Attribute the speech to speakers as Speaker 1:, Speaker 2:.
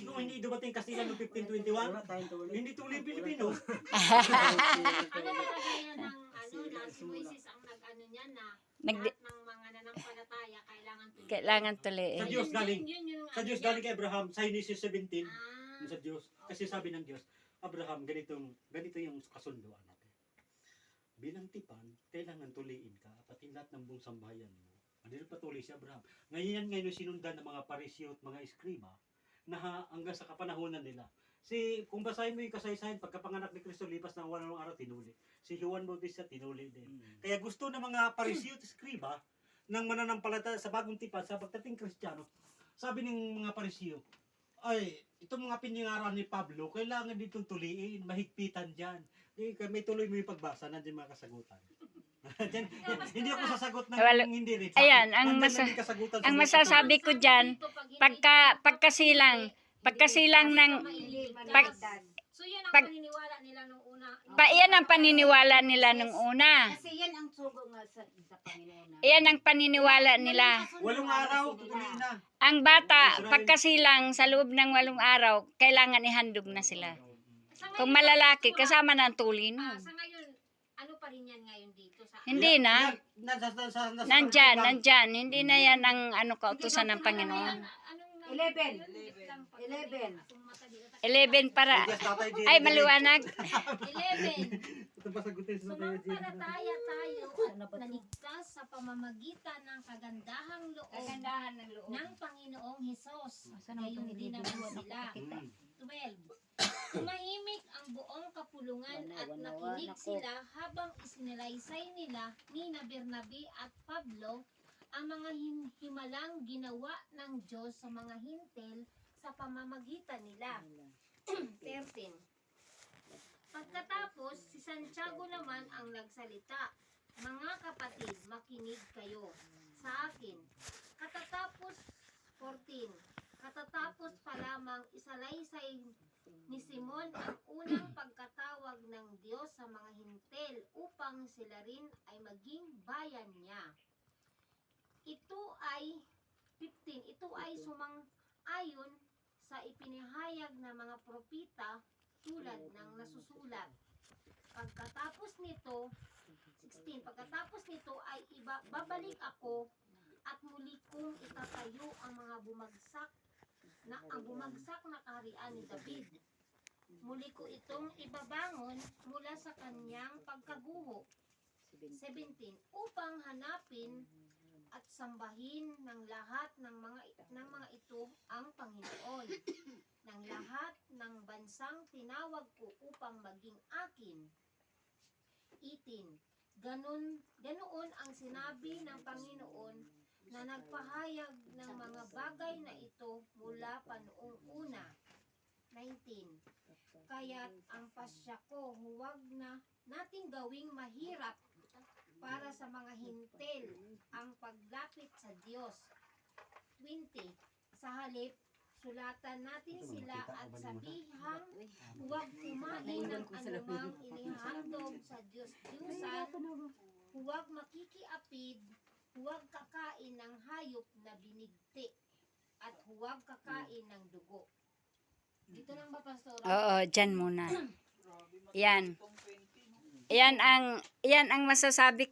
Speaker 1: Kasi kung hindi dumating Kastila noong 1521, hindi tuloy Pilipino.
Speaker 2: Ano ba kasi yan ng na si Moises ang nag-ano niya na lahat ng mga nanampalataya kailangan tuloy.
Speaker 1: Sa Diyos galing. Sa Diyos galing kay
Speaker 2: niya.
Speaker 1: Abraham, sa Genesis 17,
Speaker 2: Ah,
Speaker 1: sa Diyos. Kasi sabi ng Diyos, Abraham, ganito yung kasunduan natin. Bilang tipan, kailangan tuliin ka, pati lahat ng buong sambahayan mo. Andito patuloy si Abraham. Ngayon sinundan ng mga parisyo at mga eskriba na hanggang sa kapanahonan nila. Kung basahin mo yung kasaysayan, pagkapanganak ni Kristo, lipas ng 8 araw, tinuli. Si Juan Bautista, tinuli din. Kaya gusto ng mga parisyo at eskriba ng mananampalataya sa bagong tipan, sa pagdating Kristiyano, sabi ng mga parisyo, ay, itong mga piningaran ni Pablo, kailangan ditong tuliin, mahigpitan dyan. May tuloy mo yung pagbasa, nandiyan mga kasagutan. Diyan, hindi ako sasagot ng hindi rin.
Speaker 3: Ayan, ang masasabi ko dyan, pagkasilang ng
Speaker 2: So yan ang paniniwala nila nung una.
Speaker 3: yan ang paniniwala nila nung una.
Speaker 4: Kasi yan ang sugo nga sa Panginoon.
Speaker 3: Yan ang paniniwala nila.
Speaker 1: 8 araw, tutuloy na.
Speaker 3: Ang bata, pagkasilang sa loob ng 8 araw, kailangan ihandog na sila. Kung malalaki, kasama ng tuli nun.
Speaker 2: Sa ngayon, ano pa rin yan ngayon dito?
Speaker 3: Hindi na. Nandyan. Hindi na yan ang kautusan ng Panginoon.
Speaker 4: 11
Speaker 3: para, ay maliwanag.
Speaker 2: 11.
Speaker 1: Ito pa sagutin sa tayo.
Speaker 2: Sumampalataya tayo at naligtas sa pamamagitan ng kagandahang loob ng Panginoong Hesus. Ngayon din naman sila. 12. Tumahimik ang buong kapulungan at nakinig sila habang isinalaysay nila ni Bernabe at Pablo ang mga himalang ginawa ng Diyos sa mga hintel sa pamamagitan nila. 13. Pagkatapos, si Santiago naman ang nagsalita, "Mga kapatid, makinig kayo sa akin." Katatapos, 14. Katatapos pa lamang isalaysay ni Simon ang unang pagkatawag ng Diyos sa mga hintel upang sila rin ay maging bayan niya. Ito ay 15. Ito ay sumang-ayon sa ipinahayag ng mga propeta tulad ng nasusulat. Pagkatapos nito, 16. Pagkatapos nito ay babalik ako at muli kong itatayo ang mga bumagsak na kaharian ni David. Muli ko itong ibabangon mula sa kanyang pagkaguho. 17. Upang hanapin at sambahin ng lahat ng mga ito ang Panginoon ng lahat ng bansang tinawag ko upang maging akin. 18. Ganoon ang sinabi ng Panginoon na nagpahayag ng mga bagay na ito mula pa noong una. 19. Kaya't ang pasya ko, huwag na nating gawing mahirap para sa mga hintel ang paglapit sa Diyos. 20. Sa halip, sulatan natin sila at sabihang huwag kumain ng anumang inihandog sa Diyos-Diyusan, huwag makikiapid, huwag kakain ng hayop na binigti, at huwag kakain ng dugo. Dito lang ba, Pastora?
Speaker 3: Oo, dyan muna. Yan ang masasabi ko.